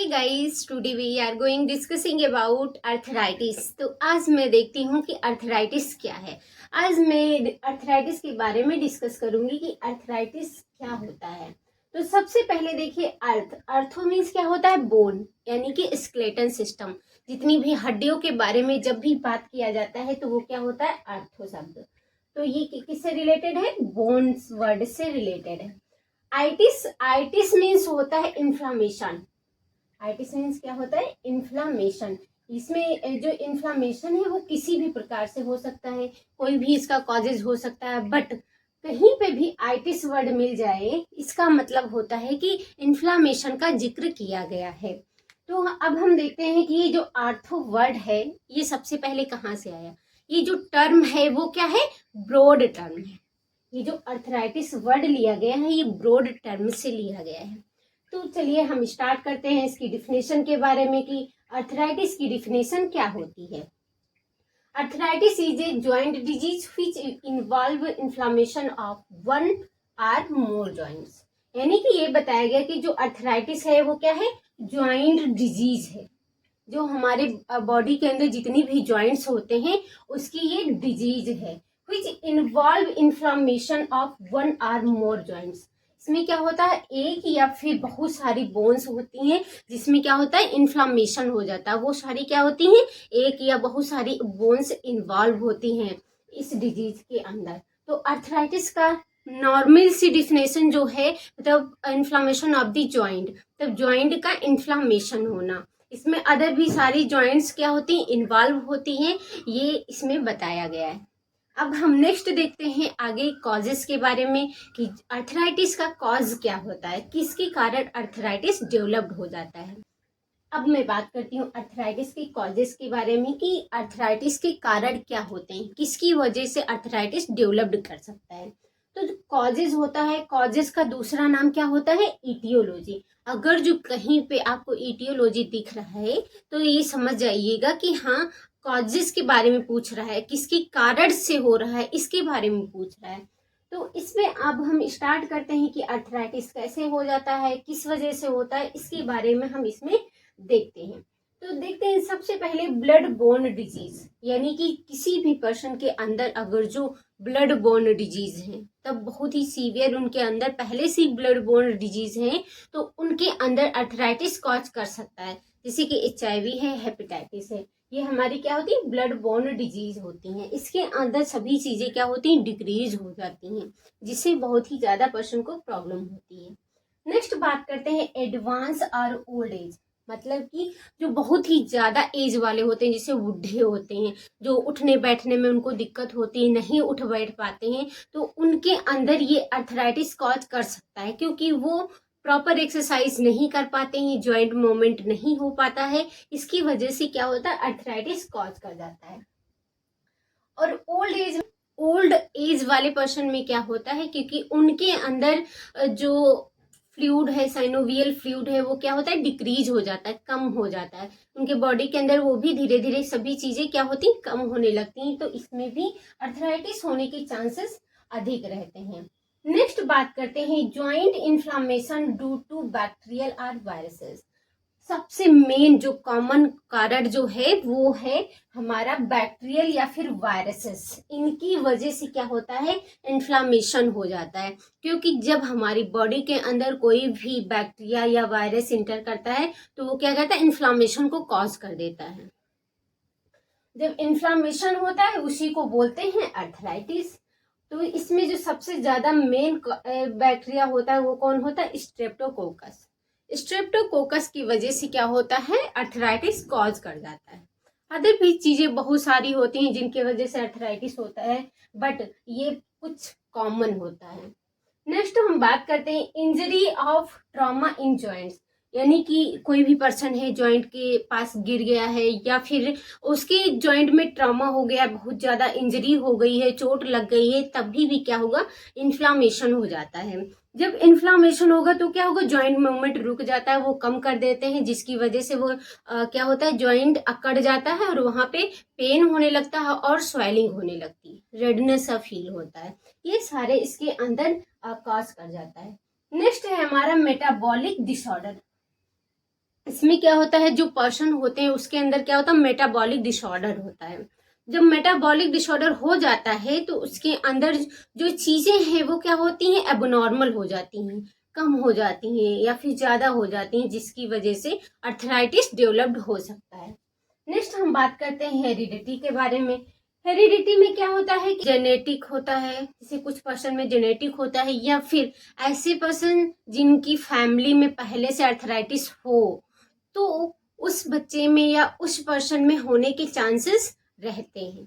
Guys, today we are going discussing about arthritis. तो आज मैं देखती हूँ कि अर्थराइटिस क्या है। आज मैं अर्थराइटिस के बारे में डिस्कस करूंगी कि अर्थराइटिस क्या होता है। तो सबसे पहले देखिए, अर्थो मीन्स क्या होता है? बोन, यानी कि स्केलेटन सिस्टम। जितनी भी हड्डियों के बारे में जब भी बात किया जाता है तो वो क्या होता है? अर्थो शब्द। तो ये किससे रिलेटेड है? बोन्स वर्ड से रिलेटेड है। आइटिस, आइटिस मीन्स होता है इन्फ्लामेशन। आइटिस मीन्स क्या होता है? इन्फ्लामेशन। इसमें जो इन्फ्लामेशन है वो किसी भी प्रकार से हो सकता है, कोई भी इसका कॉजेज हो सकता है, बट कहीं पे भी आइटिस वर्ड मिल जाए इसका मतलब होता है कि इन्फ्लामेशन का जिक्र किया गया है। तो अब हम देखते हैं कि ये जो आर्थो वर्ड है ये सबसे पहले कहाँ से आया। ये जो टर्म है वो क्या है? ब्रॉड टर्म है। ये जो अर्थराइटिस वर्ड लिया गया है ये ब्रॉड टर्म से लिया गया है। तो चलिए हम स्टार्ट करते हैं इसकी डिफिनेशन के बारे में कि अर्थराइटिस की डिफिनेशन क्या होती है। Arthritis is a joint disease which involve inflammation of one or more joints. यानी कि ये बताया गया कि जो अर्थराइटिस है वो क्या है? जॉइंट डिजीज है। जो हमारे बॉडी के अंदर जितनी भी जॉइंट्स होते हैं उसकी ये डिजीज है। Which involve inflammation of one or more joints. इसमें क्या होता है? एक या फिर बहुत सारी बोन्स होती हैं जिसमें क्या होता है? इन्फ्लामेशन हो जाता है। वो सारी क्या होती हैं? एक या बहुत सारी बोन्स इन्वॉल्व होती हैं इस डिजीज के अंदर। तो अर्थराइटिस का नॉर्मल सी डिफिनेशन जो है मतलब इन्फ्लामेशन ऑफ द जॉइंट, तब जॉइंट का इन्फ्लामेशन होना। इसमें अदर भी सारी जॉइंट्स क्या होती हैं? इन्वॉल्व होती हैं, ये इसमें बताया गया है। अब हम नेक्स्ट देखते हैं आगे कॉजेस के बारे में कि अर्थराइटिस का कॉज क्या होता है, किसके कारण अर्थराइटिस डेवलप्ड हो जाता है। अब मैं बात करती हूँ अर्थराइटिस के कॉजेस के बारे में कि अर्थराइटिस के कारण क्या होते हैं, किसकी वजह से अर्थराइटिस डेवलप्ड कर सकता है। तो जो कॉजेज होता है, कॉजेस का दूसरा नाम क्या होता है? इटियोलॉजी। अगर जो कहीं पे आपको इटियोलॉजी दिख रहा है तो ये समझ जाइएगा कि हाँ, कॉजेस के बारे में पूछ रहा है, किसके कारण से हो रहा है इसके बारे में पूछ रहा है। तो इसमें अब हम स्टार्ट करते हैं कि अर्थराइटिस कैसे हो जाता है, किस वजह से होता है, इसके बारे में हम इसमें देखते हैं। तो देखते हैं सबसे पहले ब्लड बोर्न डिजीज, यानी कि किसी भी पर्सन के अंदर अगर जो ब्लड बोर्न डिजीज है तब बहुत ही सीवियर उनके अंदर पहले से ब्लड बोर्न डिजीज है तो उनके अंदर अर्थराइटिस कॉज कर सकता है। जैसे कि HIV है, हेपेटाइटिस है, ये हमारी क्या होती है? ब्लड बोर्न डिजीज होती हैं। इसके अंदर सभी चीजें क्या होती हैं? डिक्रीज हो जाती हैं, जिससे बहुत ही ज्यादा पर्सन को प्रॉब्लम होती है। नेक्स्ट बात करते हैं एडवांस और ओल्ड एज, मतलब कि जो बहुत ही ज्यादा एज वाले होते हैं, जैसे बूढ़े होते हैं, जो उठने बैठने में उनको दिक्कत होती है, नहीं उठ बैठ पाते हैं, तो उनके अंदर ये अर्थराइटिस कॉज कर सकता है क्योंकि वो प्रॉपर एक्सरसाइज नहीं कर पाते हैं, जॉइंट मूवमेंट नहीं हो पाता है। इसकी वजह से क्या होता है? अर्थराइटिस कॉज कर जाता है। और ओल्ड एज वाले पर्सन में क्या होता है? क्योंकि उनके अंदर जो फ्लूइड है, साइनोवियल फ्लूइड है, वो क्या होता है? डिक्रीज हो जाता है, कम हो जाता है। उनके बॉडी के अंदर वो भी धीरे धीरे सभी चीजें क्या होती हैं? कम होने लगती हैं। तो इसमें भी अर्थराइटिस होने के चांसेस अधिक रहते हैं। नेक्स्ट बात करते हैं joint inflammation due to bacterial और वायरसेस। सबसे मेन जो कॉमन कारण जो है वो है हमारा बैक्टीरियल या फिर वायरसेस। इनकी वजह से क्या होता है? इन्फ्लामेशन हो जाता है। क्योंकि जब हमारी बॉडी के अंदर कोई भी बैक्टीरिया या वायरस इंटर करता है तो वो क्या करता है? इन्फ्लामेशन को कॉज कर देता है। जब इन्फ्लामेशन होता है उसी को बोलते हैं अर्थराइटिस। तो इसमें जो सबसे ज्यादा मेन बैक्टीरिया होता है वो कौन होता है? स्ट्रेप्टोकोकस। स्ट्रेप्टोकोकस की वजह से क्या होता है? अर्थराइटिस कॉज कर जाता है। अदर भी चीजें बहुत सारी होती हैं जिनकी वजह से अर्थराइटिस होता है, बट ये कुछ कॉमन होता है। नेक्स्ट हम बात करते हैं injury of trauma in joints, यानी कि कोई भी पर्सन है जॉइंट के पास गिर गया है या फिर उसके जॉइंट में ट्रॉमा हो गया, बहुत ज्यादा इंजरी हो गई है, चोट लग गई है, तभी भी क्या होगा? इन्फ्लामेशन हो जाता है। जब इन्फ्लामेशन होगा तो क्या होगा? जॉइंट मूवमेंट रुक जाता है, वो कम कर देते हैं, जिसकी वजह से वो क्या होता है? जॉइंट अकड़ जाता है और वहां पे पेन होने लगता है और स्वेलिंग होने लगती है, रेडनेस सा फील होता है। ये सारे इसके अंदर कॉज कर जाता है। नेक्स्ट है हमारा मेटाबॉलिक डिसऑर्डर। इसमें क्या होता है, जो पर्सन होते हैं उसके अंदर क्या होता है, मेटाबॉलिक डिसऑर्डर होता है। जब मेटाबॉलिक डिसऑर्डर हो जाता है तो उसके अंदर जो चीजें हैं वो क्या होती हैं, एबनॉर्मल हो जाती हैं, कम हो जाती हैं या फिर ज्यादा हो जाती हैं, जिसकी वजह से अर्थराइटिस डेवलप्ड हो सकता है। नेक्स्ट हम बात करते हैं हेरिडिटी के बारे में। हेरिडिटी में क्या होता है कि जेनेटिक होता है, जैसे कुछ पर्सन में जेनेटिक होता है, या फिर ऐसे पर्सन जिनकी फैमिली में पहले से अर्थराइटिस हो तो उस बच्चे में या उस पर्सन में होने के चांसेस रहते हैं।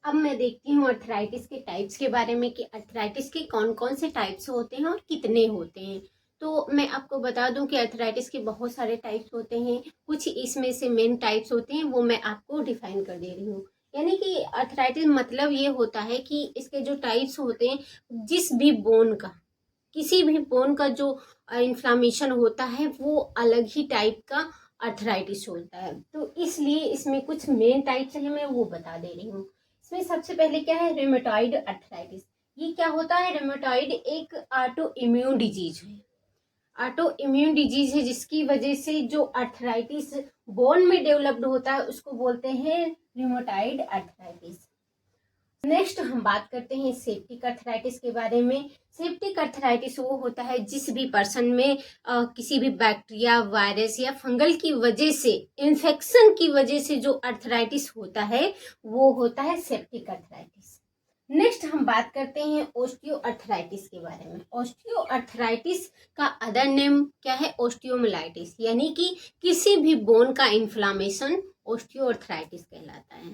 अब मैं देखती हूँ अर्थराइटिस के टाइप्स के बारे में कि अर्थराइटिस के कौन कौन से टाइप्स होते हैं और कितने होते हैं। तो मैं आपको बता दूं कि अर्थराइटिस के बहुत सारे टाइप्स होते हैं, कुछ इसमें से मेन टाइप्स होते हैं वो मैं आपको डिफाइन कर दे रही हूँ। यानी कि अर्थराइटिस मतलब ये होता है कि इसके जो टाइप्स होते हैं, जिस भी बोन का, किसी भी बोन का जो इन्फ्लामेशन होता है वो अलग ही टाइप का अर्थराइटिस होता है। तो इसलिए इसमें कुछ मेन टाइप्स हैं, मैं वो बता दे रही हूँ। इसमें सबसे पहले क्या है, रेमेटॉइड अर्थराइटिस। ये क्या होता है, रेमेटॉइड एक ऑटो इम्यून डिजीज है। ऑटो इम्यून डिजीज है जिसकी वजह से जो अर्थराइटिस बोन में डेवलप्ड होता है उसको बोलते हैं रिमोटाइड अर्थराइटिस। नेक्स्ट हम बात करते हैं सेप्टिक अर्थराइटिस के बारे में। सेप्टिक अर्थराइटिस वो होता है जिस भी पर्सन में किसी भी बैक्टीरिया, वायरस या फंगल की वजह से, इन्फेक्शन की वजह से जो अर्थराइटिस होता है वो होता है सेप्टिक अर्थराइटिस। नेक्स्ट हम बात करते हैं ओस्टियो अर्थराइटिस के बारे में। ओस्टियो अर्थराइटिस का अदर नेम क्या है, ओस्टियोमाइलाइटिस, यानी कि किसी भी बोन का इन्फ्लामेशन ओस्टियो अर्थराइटिस कहलाता है।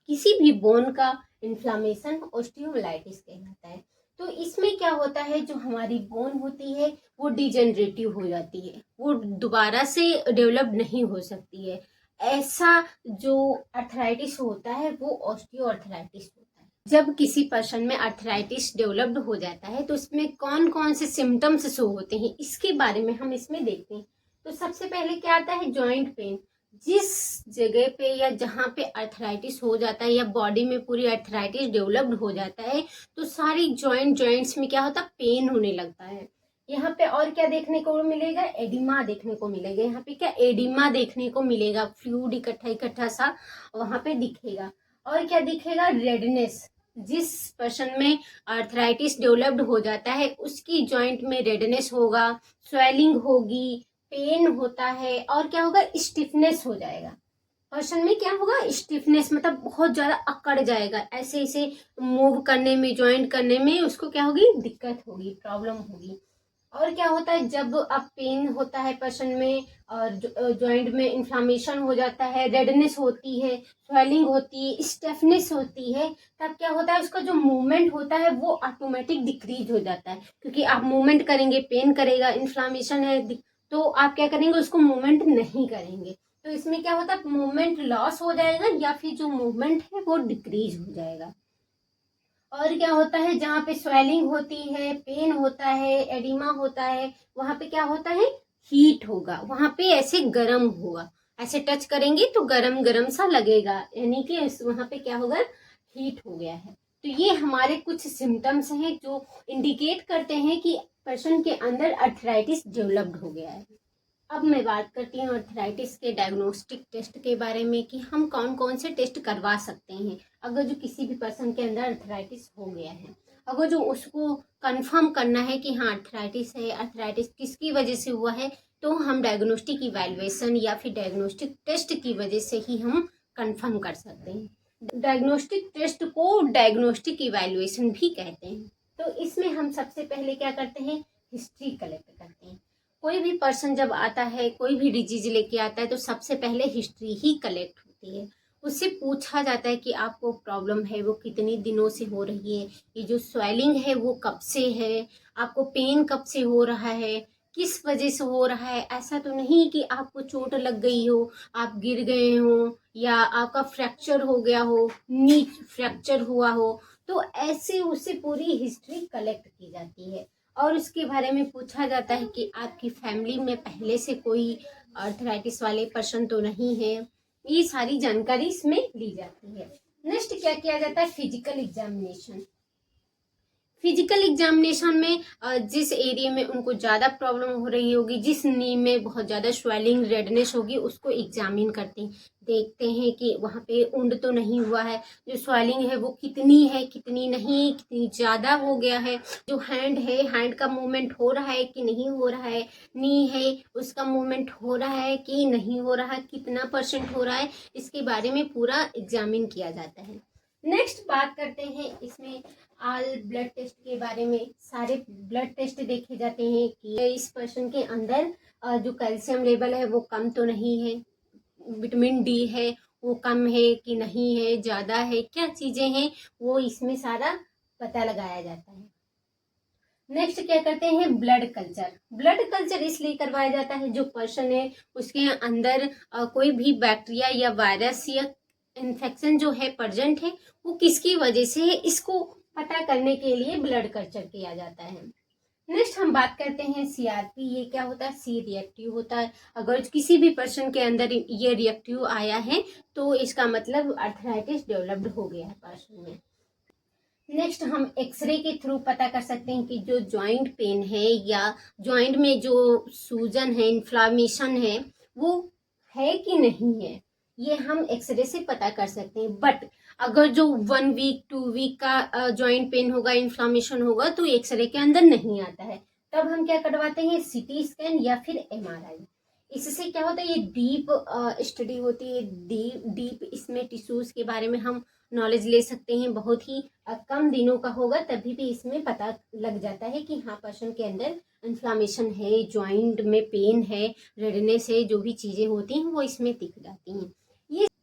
किसी भी बोन का इन्फ्लामेशन ओस्टियोमाइलाइटिस कहलाता है। तो इसमें क्या होता है, जो हमारी बोन होती है वो डिजेनरेटिव हो जाती है, वो दोबारा से डेवलप नहीं हो सकती है। ऐसा जो अर्थराइटिस होता है वो ओस्टियो अर्थराइटिस होता है। जब किसी पर्सन में अर्थराइटिस डेवलप्ड हो जाता है तो इसमें कौन कौन से सिम्टम्स शो होते हैं इसके बारे में हम इसमें देखते हैं। तो सबसे पहले क्या आता है, जॉइंट पेन। जिस जगह पे या जहाँ पे अर्थराइटिस हो जाता है या बॉडी में पूरी अर्थराइटिस डेवलप्ड हो जाता है तो सारी जॉइंट्स में क्या होता है, पेन होने लगता है। यहाँ पे और क्या देखने को मिलेगा, एडिमा देखने को मिलेगा। यहाँ पे क्या एडिमा देखने को मिलेगा, फ्लूइड इकट्ठा इकट्ठा सा वहां पे दिखेगा। और क्या दिखेगा, रेडनेस। जिस पर्सन में अर्थराइटिस डेवलप्ड हो जाता है उसकी जॉइंट में रेडनेस होगा, स्वेलिंग होगी, पेन होता है, और क्या होगा, स्टिफनेस हो जाएगा। पर्सन में क्या होगा, स्टिफनेस, मतलब बहुत ज्यादा अकड़ जाएगा, ऐसे ऐसे मूव करने में, ज्वाइंट करने में उसको क्या होगी, दिक्कत होगी, प्रॉब्लम होगी। और क्या होता है, जब अब पेन होता है पर्सन में और जॉइंट में इन्फ्लामेशन हो जाता है, रेडनेस होती है, स्वेलिंग होती है, स्टिफनेस होती है, तब क्या होता है, उसका जो मूवमेंट होता है वो ऑटोमेटिक डिक्रीज हो जाता है। क्योंकि आप मूवमेंट करेंगे, पेन करेगा, इन्फ्लामेशन है, तो आप क्या करेंगे, उसको मूवमेंट नहीं करेंगे। तो इसमें क्या होता है, मूवमेंट लॉस हो जाएगा या फिर जो मूवमेंट है वो डिक्रीज हो जाएगा। और क्या होता है, जहाँ पे स्वेलिंग होती है, पेन होता है, एडिमा होता है, वहां पे क्या होता है, हीट होगा, वहां पे ऐसे गर्म होगा, ऐसे टच करेंगे तो गरम गरम सा लगेगा, यानी कि वहां पे क्या होगा, हीट हो गया है। तो ये हमारे कुछ सिम्टम्स हैं जो इंडिकेट करते हैं कि पर्सन के अंदर अर्थराइटिस डेवलप्ड हो गया है। अब मैं बात करती हूँ अर्थराइटिस के डायग्नोस्टिक टेस्ट के बारे में कि हम कौन कौन से टेस्ट करवा सकते हैं अगर जो किसी भी पर्सन के अंदर अर्थराइटिस हो गया है। अगर जो उसको कंफर्म करना है कि हाँ अर्थराइटिस है, अर्थराइटिस किसकी वजह से हुआ है, तो हम डायग्नोस्टिक इवैल्यूएशन या फिर डायग्नोस्टिक टेस्ट की वजह से ही हम कंफर्म कर सकते हैं। डायग्नोस्टिक टेस्ट को डायग्नोस्टिक इवैल्यूएशन भी कहते हैं। तो इसमें हम सबसे पहले क्या करते हैं, हिस्ट्री कलेक्ट करते हैं। कोई भी पर्सन जब आता है, कोई भी डिजीज लेके आता है तो सबसे पहले हिस्ट्री ही कलेक्ट होती है। उससे पूछा जाता है कि आपको प्रॉब्लम है वो कितने दिनों से हो रही है, ये जो स्वेलिंग है वो कब से है, आपको पेन कब से हो रहा है, किस वजह से हो रहा है। ऐसा तो नहीं कि आपको चोट लग गई हो, आप गिर गए हो, या आपका फ्रैक्चर हो गया हो, नी फ्रैक्चर हुआ हो, तो ऐसे उससे पूरी हिस्ट्री कलेक्ट की जाती है। और उसके बारे में पूछा जाता है कि आपकी फैमिली में पहले से कोई अर्थराइटिस वाले पर्सन तो नहीं है। ये सारी जानकारी इसमें ली जाती है। नेक्स्ट क्या किया जाता है, फिजिकल एग्जामिनेशन। फिजिकल एग्जामिनेशन में जिस एरिया में उनको ज़्यादा प्रॉब्लम हो रही होगी, जिस नी में बहुत ज़्यादा स्वेलिंग रेडनेस होगी, उसको एग्जामिन करते हैं, देखते हैं कि वहाँ पे उंड तो नहीं हुआ है, जो स्वेलिंग है वो कितनी है, कितनी नहीं, कितनी ज़्यादा हो गया है, जो हैंड है, हैंड का मूवमेंट हो रहा है कि नहीं हो रहा है, नी है उसका मूवमेंट हो रहा है कि नहीं हो रहा है, कितना % हो रहा है, इसके बारे में पूरा एग्जामिन किया जाता है। नेक्स्ट बात करते हैं इसमें ऑल ब्लड टेस्ट के बारे में। सारे ब्लड टेस्ट देखे जाते हैं कि इस पर्सन के अंदर जो कैल्शियम लेवल है वो कम तो नहीं है, विटामिन डी है वो कम है कि नहीं है, ज़्यादा है, क्या चीज़ें हैं वो इसमें सारा पता लगाया जाता है। नेक्स्ट क्या करते हैं, ब्लड कल्चर। ब्लड कल्चर इसलिए करवाया जाता है जो पर्सन है उसके अंदर कोई भी बैक्टीरिया या वायरस या इन्फेक्शन जो है प्रेजेंट है वो किसकी वजह से है, इसको पता करने के लिए ब्लड कल्चर किया जाता है। नेक्स्ट हम बात करते हैं सीआरपी। ये क्या होता है, सी रिएक्टिव होता है। अगर किसी भी पर्सन के अंदर ये रिएक्टिव आया है तो इसका मतलब अर्थराइटिस डेवलप्ड हो गया है पर्सन में। नेक्स्ट हम एक्सरे के थ्रू पता कर सकते हैं कि जो जॉइंट पेन है या जॉइंट में जो सूजन है, इन्फ्लामेशन है, वो है कि नहीं है, ये हम एक्सरे से पता कर सकते हैं। बट अगर जो 1 वीक 2 वीक का जॉइंट पेन होगा, इन्फ्लामेशन होगा, तो एक्सरे के अंदर नहीं आता है। तब हम क्या करवाते हैं, सीटी स्कैन या फिर एमआरआई। इससे क्या होता है, ये डीप स्टडी होती है, डीप इसमें टिश्यूज के बारे में हम नॉलेज ले सकते हैं। बहुत ही कम दिनों का होगा तभी भी इसमें पता लग जाता है कि हाँ पर्सन के अंदर इन्फ्लामेशन है, जॉइंट में पेन है, रेडनेस है, जो भी चीज़ें होती हैं वो इसमें दिख जाती हैं।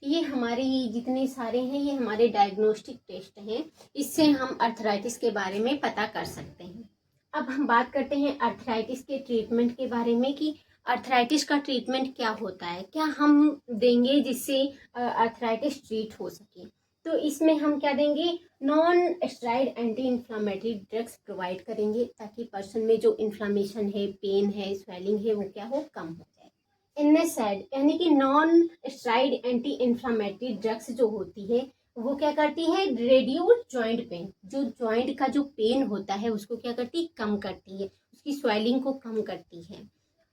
ये हमारे जितने सारे हैं ये हमारे डायग्नोस्टिक टेस्ट हैं, इससे हम अर्थराइटिस के बारे में पता कर सकते हैं। अब हम बात करते हैं अर्थराइटिस के ट्रीटमेंट के बारे में कि अर्थराइटिस का ट्रीटमेंट क्या होता है, क्या हम देंगे जिससे अर्थराइटिस ट्रीट हो सके। तो इसमें हम क्या देंगे, non steroid anti inflammatory drugs provide करेंगे ताकि पर्सन में जो इन्फ्लामेशन है, पेन है, स्वेलिंग है, वो क्या हो, कम हो जाए। NSAID यानी कि non steroid anti inflammatory drugs जो होती है वो क्या करती है, रेड्यूस जॉइंट पेन, जो जॉइंट का जो पेन होता है उसको क्या करती है, कम करती है, उसकी स्वेलिंग को कम करती है।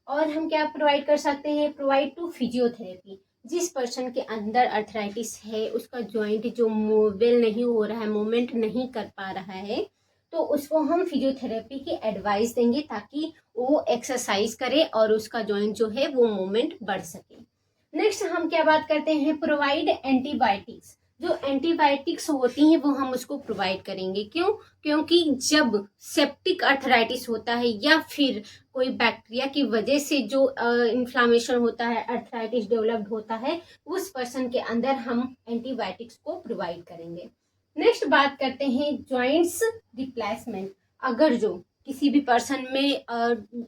और हम क्या प्रोवाइड कर सकते हैं, प्रोवाइड टू फिजियोथेरेपी। जिस पर्सन के अंदर अर्थराइटिस है उसका जॉइंट जो मूवेबल नहीं हो रहा है, मूवमेंट नहीं कर पा रहा है, तो उसको हम फिजियोथेरेपी की एडवाइस देंगे ताकि वो एक्सरसाइज करे और उसका जॉइंट जो है वो मूवमेंट बढ़ सके। नेक्स्ट हम क्या बात करते हैं, प्रोवाइड एंटीबायोटिक्स। जो एंटीबायोटिक्स होती हैं वो हम उसको प्रोवाइड करेंगे। क्यों, क्योंकि जब सेप्टिक अर्थराइटिस होता है या फिर कोई बैक्टीरिया की वजह से जो इन्फ्लामेशन होता है, अर्थराइटिस डेवलप्ड होता है, उस पर्सन के अंदर हम एंटीबायोटिक्स को प्रोवाइड करेंगे। नेक्स्ट बात करते हैं जॉइंट्स रिप्लेसमेंट। अगर जो किसी भी पर्सन में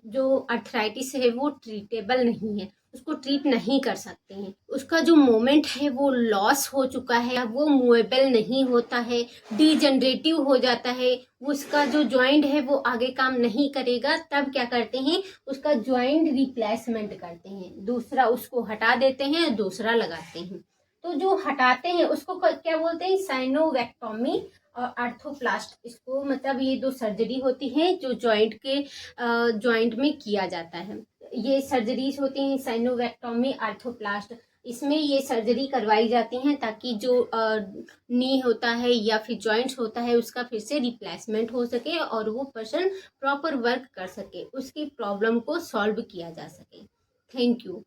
जो अर्थराइटिस है वो ट्रीटेबल नहीं है, उसको ट्रीट नहीं कर सकते हैं, उसका जो मोमेंट है वो लॉस हो चुका है, वो मूवेबल नहीं होता है, डीजनरेटिव हो जाता है, उसका जो जॉइंट है वो आगे काम नहीं करेगा, तब क्या करते हैं, उसका जॉइंट रिप्लेसमेंट करते हैं, दूसरा उसको हटा देते हैं, दूसरा लगाते हैं। तो जो हटाते हैं उसको क्या बोलते हैं, साइनोवेक्टोमी और आर्थोप्लास्ट। इसको मतलब ये दो सर्जरी होती है जो जॉइंट में किया जाता है। ये सर्जरीज होती हैं, साइनोवेक्टोमी, आर्थोप्लास्ट। इसमें ये सर्जरी करवाई जाती हैं ताकि जो नी होता है या फिर जॉइंट्स होता है उसका फिर से रिप्लेसमेंट हो सके और वो पर्सन प्रॉपर वर्क कर सके, उसकी प्रॉब्लम को सॉल्व किया जा सके। Thank you.